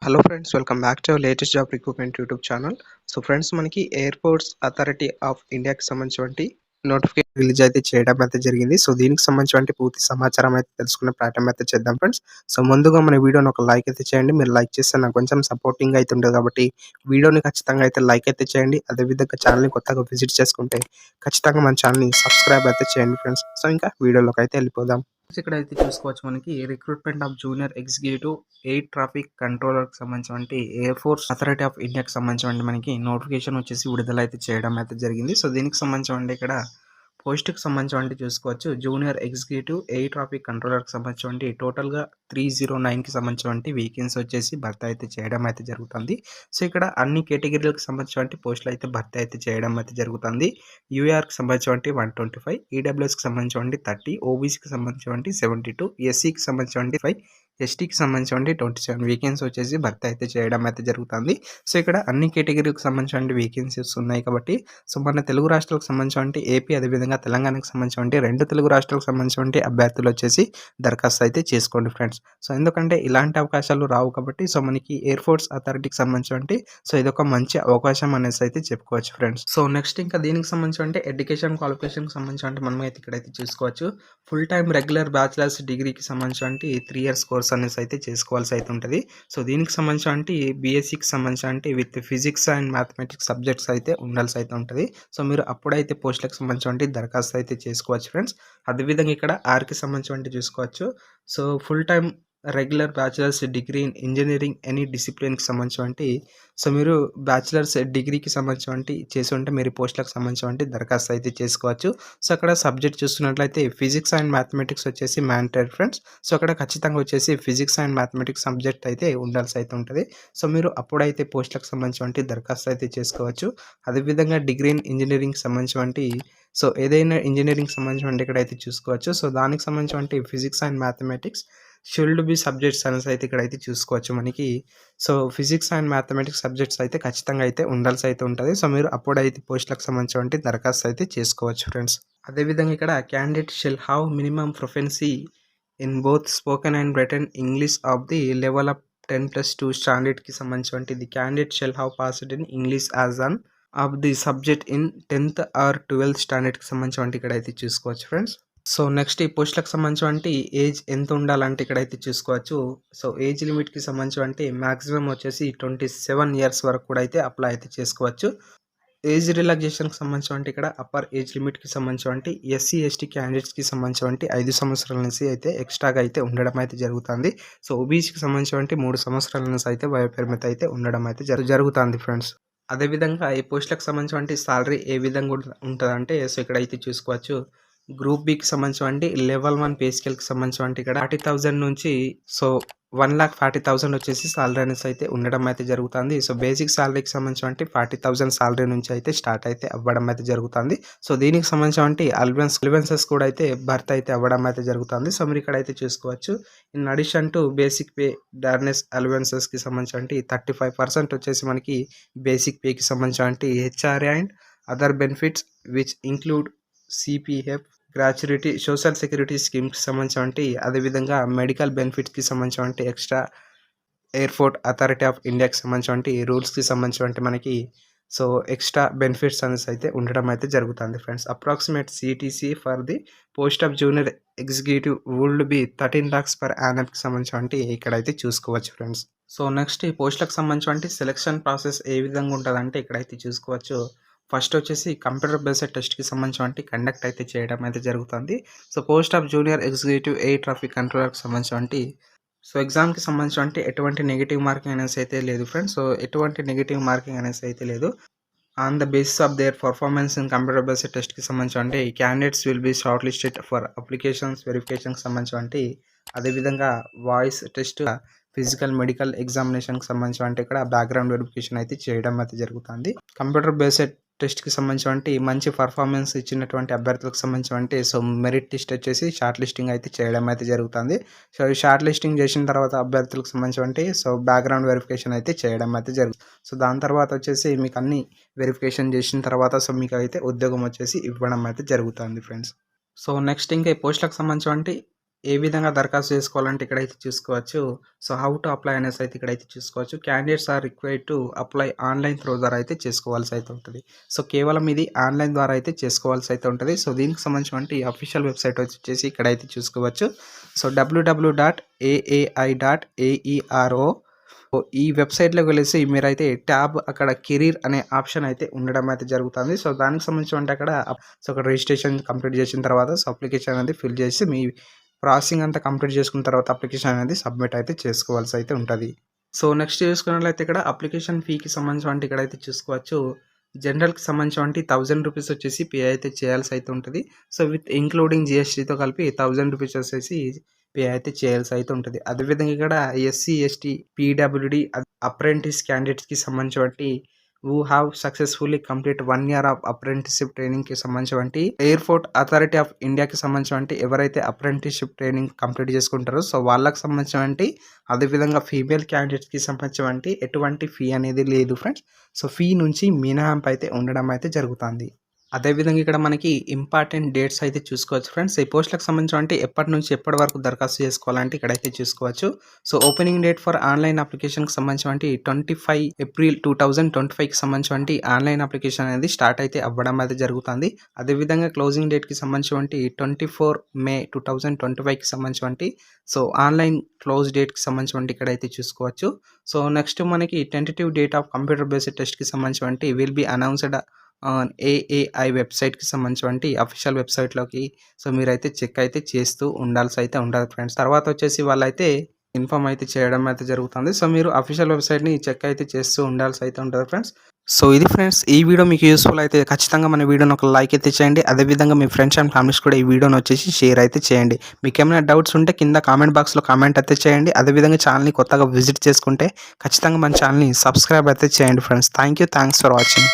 Hello friends, welcome back to our latest job recruitment YouTube channel. So friends, మనకి airports authority of ఇండియాకి సంబంధించినటువంటి notification release అయితే చేయడం అయితే జరిగింది. సో దీనికి సంబంధించినటువంటి పూర్తి సమాచారం అయితే తెలుసుకునే ప్రయత్నం అయితే చేద్దాం ఫ్రెండ్స్. సో ముందుగా మన వీడియోని ఒక లైక్ అయితే చేయండి. మీరు లైక్ చేస్తే నాకు కొంచెం సపోర్టింగ్ అయితే ఉంటుంది కాబట్టి వీడియోని ఖచ్చితంగా అయితే లైక్ అయితే చేయండి. అదేవిధంగా ఛానల్ని కొత్తగా విజిట్ చేసుకుంటే ఖచ్చితంగా మన ఛానల్ని సబ్స్క్రైబ్ అయితే చేయండి ఫ్రెండ్స్. సో ఇంకా వీడియోలోకి అయితే వెళ్ళిపోదాం. ఇక్కడైతే చూసుకోవచ్చు మనకి recruitment of junior executive air traffic controller కి సంబంధించి ఎయిర్ ఫోర్స్ అథారిటీ ఆఫ్ ఇండియాకి సంబంధించి మనకి నోటిఫికేషన్ వచ్చేసి విడుదల అయితే చేయడం అయితే జరిగింది. సో దీనికి సంబంధించి ఇక్కడ పోస్ట్ కి సంబంధించి చూసుకోవచ్చు junior executive air traffic controller కి సంబంధించి టోటల్ గా 309 కి సంబంధించి వేకెన్సీ వచ్చేసి భర్తీ అయితే చేయడం అయితే జరుగుతుంది. సో ఇక్కడ అన్ని కేటగిరీలకు సంబంధించి పోస్టులు అయితే భర్తీ అయితే చేయడం అయితే జరుగుతుంది. యూఆర్ కి సంబంధించి 125, ఈడబ్ల్యూఎస్ కి సంబంధించి 30, ఓబీసీకి సంబంధించి 72, ఎస్సీకి సంబంధించి 5, ఎస్టీకి సంబంధించి 27 వేకెన్సీ వచ్చేసి భర్తీ అయితే చేయడం అయితే జరుగుతుంది. సో ఇక్కడ అన్ని కేటగిరీకి సంబంధించి వేకెన్సీస్ ఉన్నాయి కాబట్టి సో మన తెలుగు రాష్ట్రాలకు సంబంధించి ఏపీ అదేవిధంగా తెలంగాణకు సంబంధించి 2 తెలుగు రాష్ట్రాలకు సంబంధించి అభ్యర్థులు వచ్చేసి దరఖాస్తు అయితే చేసుకోండి ఫ్రెండ్స్. సో ఎందుకంటే ఇలాంటి అవకాశాలు రావు కాబట్టి సో మనకి ఎయిర్ ఫోర్స్ అథారిటీకి సంబంధించి సో ఇదొక మంచి అవకాశం అనేసి అయితే చెప్పుకోవచ్చు ఫ్రెండ్స్. సో నెక్స్ట్ ఇంకా దీనికి సంబంధించి ఎడ్యుకేషన్ క్వాలిఫికేషన్ సంబంధించి మనం అయితే ఇక్కడైతే చూసుకోవచ్చు ఫుల్ టైమ్ రెగ్యులర్ బ్యాచిలర్స్ డిగ్రీకి సంబంధించి 3 years కోర్స్ అనేసి అయితే చేసుకోవాల్సి అయితే ఉంటుంది. సో దీనికి సంబంధించి బీఎస్సీకి సంబంధించి with physics and mathematics subjects అయితే ఉండాల్సి అయితే ఉంటుంది. సో మీరు అప్పుడైతే పోస్టులకు సంబంధించి దరఖాస్తు అయితే చేసుకోవచ్చు ఫ్రెండ్స్. అదేవిధంగా ఇక్కడ ఆర్కి సంబంధించి చూసుకోవచ్చు. So full time regular bachelors degree in engineering any డిసిప్లిన్కి సంబంధించి సో మీరు బ్యాచిలర్స్ డిగ్రీకి సంబంధించి చేసి ఉంటే మీరు పోస్టులకు సంబంధించి దరఖాస్తు అయితే చేసుకోవచ్చు. సో అక్కడ సబ్జెక్ట్ చూస్తున్నట్లయితే ఫిజిక్స్ అండ్ మ్యాథమెటిక్స్ వచ్చేసి మ్యాండేటరీ ఫ్రెండ్స్. సో అక్కడ ఖచ్చితంగా వచ్చేసి ఫిజిక్స్ అండ్ మ్యాథమెటిక్స్ సబ్జెక్ట్ అయితే ఉండాల్సి అయితే ఉంటుంది. సో మీరు అప్పుడైతే పోస్టులకు సంబంధించి దరఖాస్తు అయితే చేసుకోవచ్చు. అదేవిధంగా డిగ్రీ ఇన్ ఇంజనీరింగ్ సంబంధించి సో ఏదైనా ఇంజనీరింగ్ సంబంధించి ఇక్కడైతే చూసుకోవచ్చు. సో దానికి సంబంధించి physics and mathematics should be subjects అనేసి అయితే ఇక్కడైతే చూసుకోవచ్చు మనకి. So physics and mathematics subjects అయితే ఖచ్చితంగా అయితే ఉండాల్సి అయితే ఉంటుంది. సో మీరు అప్పుడైతే పోస్టులకు సంబంధించి దరఖాస్తు అయితే చేసుకోవచ్చు ఫ్రెండ్స్. అదేవిధంగా ఇక్కడ candidate shall have minimum proficiency in both spoken and written English of the level of 10+2 స్టాండర్డ్కి సంబంధించి the candidate shall have passed in English as one of the subject in 10th or 12th స్టాండర్డ్కి సంబంధించి ఇక్కడైతే చూసుకోవచ్చు friends. So next ఈ పోస్టులకు సంబంధించి age ఎంత ఉండాలంటే ఇక్కడైతే చూసుకోవచ్చు. సో ఏజ్ లిమిట్కి సంబంధించి మ్యాక్సిమం వచ్చేసి 27 years వరకు కూడా అయితే అప్లై అయితే చేసుకోవచ్చు. ఏజ్ రిలాక్సేషన్కి సంబంధించి ఇక్కడ అప్పర్ ఏజ్ లిమిట్కి సంబంధించి ఎస్సీ ఎస్టీ క్యాండిడేట్స్కి సంబంధించి 5 సంవత్సరాల నుంచి అయితే ఎక్స్ట్రాగా అయితే ఉండడం అయితే జరుగుతుంది. సో ఓబీసీకి సంబంధించి 3 సంవత్సరాల నుంచి అయితే వయోపరిమితి అయితే ఉండడం అయితే జరుగుతుంది ఫ్రెండ్స్. అదేవిధంగా ఈ పోస్టులకు సంబంధించి సాలరీ ఏ విధంగా ఉంటుందంటే సో ఇక్కడైతే చూసుకోవచ్చు. గ్రూప్ బికి సంబంధించి లెవెల్ 1 పే స్కేల్కి సంబంధించి ఇక్కడ 40,000 నుంచి సో 1,40,000 వచ్చేసి సాలరీ అనేసి అయితే ఉండడం అయితే జరుగుతుంది. సో బేసిక్ సాలరీకి సంబంధించి 40,000 సాలరీ నుంచి అయితే స్టార్ట్ అయితే అవ్వడం అయితే జరుగుతుంది. సో దీనికి సంబంధించి అలవెన్సెస్ కూడా అయితే భర్తీ అయితే అవ్వడం అయితే జరుగుతుంది. సో మీరు ఇక్కడ అయితే చూసుకోవచ్చు. In addition to basic pay dearness అలవెన్సెస్కి సంబంధించి 35% వచ్చేసి మనకి బేసిక్ పేకి సంబంధించి HRA and other benefits which include CPF gratuity social security స్కీమ్కి సంబంధించి అదేవిధంగా మెడికల్ బెనిఫిట్స్కి సంబంధించి ఎక్స్ట్రా ఎయిర్పోర్ట్ అథారిటీ ఆఫ్ ఇండియాకి సంబంధించి రూల్స్కి సంబంధించి మనకి సో ఎక్స్ట్రా బెనిఫిట్స్ అనేసి అయితే ఉండడం అయితే జరుగుతుంది friends. Approximate CTC for the post of junior executive would be 13 lakhs per annumకి సంబంధించి ఇక్కడైతే చూసుకోవచ్చు ఫ్రెండ్స్. సో నెక్స్ట్ ఈ పోస్టులకు సంబంధించి సెలెక్షన్ ప్రాసెస్ ఏ విధంగా ఉంటుందంటే ఇక్కడైతే చూసుకోవచ్చు. ఫస్ట్ వచ్చేసి కంప్యూటర్ బేస్డ్ టెస్ట్కి సంబంధించి కండక్ట్ అయితే చేయడం అయితే జరుగుతుంది. So post of junior executive air traffic కంట్రోలర్కి సంబంధించి సో ఎగ్జామ్కి సంబంధించి ఎటువంటి నెగిటివ్ మార్కింగ్ అనేసి అయితే లేదు ఫ్రెండ్స్. సో ఎటువంటి నెగిటివ్ మార్కింగ్ అనేసి అయితే లేదు. On the basis of their performance in computer based టెస్ట్కి సంబంధించి candidates will be short listed for applications వెరిఫికేషన్కి సంబంధించి అదేవిధంగా వాయిస్ టెస్ట్ ఫిజికల్ మెడికల్ ఎగ్జామినేషన్కి సంబంధించి ఇక్కడ బ్యాక్గ్రౌండ్ వెరిఫికేషన్ అయితే చేయడం అయితే జరుగుతుంది. కంప్యూటర్ బేస్డ్ టెస్ట్కి సంబంధించి మంచి పర్ఫార్మెన్స్ ఇచ్చినటువంటి అభ్యర్థులకు సంబంధించి సో మెరిట్ టెస్ట్ వచ్చేసి షార్ట్ లిస్టింగ్ అయితే చేయడం అయితే జరుగుతుంది. సో షార్ట్ లిస్టింగ్ చేసిన తర్వాత అభ్యర్థులకు సంబంధించి సో బ్యాక్గ్రౌండ్ వెరిఫికేషన్ అయితే చేయడం అయితే జరుగుతుంది. సో దాని తర్వాత వచ్చేసి మీకు అన్ని వెరిఫికేషన్ చేసిన తర్వాత సో మీకు అయితే ఉద్యోగం వచ్చేసి ఇవ్వడం అయితే జరుగుతుంది ఫ్రెండ్స్. సో నెక్స్ట్ ఇంకా ఈ పోస్టులకు సంబంధించి ఏ విధంగా దరఖాస్తు చేసుకోవాలంటే ఇక్కడైతే చూసుకోవచ్చు. సో, హౌ టు అప్లై అనేసి అయితే ఇక్కడైతే చూసుకోవచ్చు. Candidates are required to apply online through ద్వారా అయితే చేసుకోవాల్సి అయితే ఉంటది. సో, కేవలం ఇది ఆన్‌లైన్ ద్వారా అయితే చేసుకోవాల్సి అయితే ఉంటది. సో, దీనికి సంబంధించినటువంటి అఫీషియల్ వెబ్‌సైట్ వచ్చేసి ఇక్కడైతే చూసుకోవచ్చు. సో, www.ai.aero ఈ వెబ్‌సైట్‌లోకి వెళ్ళేసి మీరైతే ట్యాబ్ అక్కడ కెరీర్ అనే ఆప్షన్ అయితే ఉండడం అయితే జరుగుతుంది. సో, దానికి సంబంధించి అక్కడ అక్కడ రిజిస్ట్రేషన్ కంప్లీట్ చేసిన తర్వాత అప్లికేషన్ అనేది ఫిల్ చేసి మీ ప్రాసెసింగ్ అంతా కంప్లీట్ చేసుకున్న తర్వాత అప్లికేషన్ అనేది సబ్మిట్ అయితే చేసుకోవాల్సి అయితే ఉంటది. సో, నెక్స్ట్ చూసుకున్నట్లయితే ఇక్కడ అప్లికేషన్ ఫీకి సంబంధించి ఇక్కడైతే చూసుకోవచ్చు. జనరల్‌కి సంబంధించి ₹1000 వచ్చేసి పే అయితే చేయాల్సి అయితే ఉంటది. సో, విత్ ఇంక్లూడింగ్ జీఎస్టీతో కలిపి ₹1000 వచ్చేసి పే అయితే చేయాల్సి అయితే ఉంటది. అదేవిధంగా ఇక్కడ ఎస్సీ, ఎస్టీ, పీడబ్ల్యూడీ అప్రెంటిస్ క్యాండిడేట్స్‌కి సంబంధించి who have successfully complete 1 year of apprenticeship ట్రైనింగ్‌కి సంబంధించి ఎయిర్‌పోర్ట్ అథారిటీ ఆఫ్ ఇండియాకి సంబంధించి ఎవరైతే అప్రెంటిస్‌షిప్ ట్రైనింగ్ కంప్లీట్ చేసుకుంటారో సో, వాళ్ళకి సంబంధించి అదేవిధంగా ఫీమేల్ క్యాండిడేట్స్‌కి సంబంధించి ఎటువంటి ఫీ అనేది లేదు ఫ్రెండ్స్. సో, ఫీ నుంచి మినహాయింపు అయితే ఉండడం అయితే జరుగుతుంది. అదేవిధంగా ఇక్కడ మనకి ఇంపార్టెంట్ డేట్స్ అయితే చూసుకోవచ్చు ఫ్రెండ్స్. ఈ పోస్టులకు సంబంధించి ఎప్పటి నుంచి ఎప్పటి వరకు దరఖాస్తు చేసుకోవాలంటే ఇక్కడైతే చూసుకోవచ్చు. So, opening date for online అప్లికేషన్‌కి సంబంధించి 25 ఏప్రిల్ 2025కి సంబంధించి ఆన్‌లైన్ అప్లికేషన్ అనేది స్టార్ట్ అయితే అవ్వడం అయితే జరుగుతుంది. అదేవిధంగా క్లోజింగ్ డేట్‌కి సంబంధించి 24 మే 2025కి సంబంధించి సో, ఆన్‌లైన్ క్లోజ్ డేట్‌కి సంబంధించి ఇక్కడైతే చూసుకోవచ్చు. సో, నెక్స్ట్ మనకి tentative date of computer based టెస్ట్‌కి సంబంధించి విల్ బి అనౌన్స్డ్ ఏఏఐ వెబ్‌సైట్‌కి సంబంధించి అఫీషియల్ వెబ్‌సైట్‌లోకి సో, మీరైతే చెక్ అయితే చేస్తూ ఉండాల్సి అయితే ఉంటది ఫ్రెండ్స్. తర్వాత వచ్చేసి వాళ్ళైతే ఇన్ఫార్మ్ అయితే చేయడం అయితే జరుగుతుంది. సో, మీరు అఫీషియల్ వెబ్‌సైట్‌ని చెక్ అయితే చేస్తూ ఉండాల్సి అయితే ఉంటది ఫ్రెండ్స్. సో, ఇది ఫ్రెండ్స్ ఈ వీడియో మీకు యూజ్‌ఫుల్ అయితే ఖచ్చితంగా మన వీడియోని ఒక లైక్ అయితే చేయండి. అదేవిధంగా మీ ఫ్రెండ్స్ అండ్ ఫ్యామిలీస్ కూడా ఈ వీడియోని వచ్చేసి షేర్ అయితే చేయండి. మీకేమైనా డౌట్స్ ఉంటే కింద కామెంట్ బాక్స్‌లో కామెంట్ అయితే చేయండి. అదేవిధంగా ఛానల్‌ని కొత్తగా విజిట్ చేసుకుంటే ఖచ్చితంగా మన ఛానల్‌ని సబ్స్క్రైబ్ అయితే చేయండి ఫ్రెండ్స్. Thanks for watching.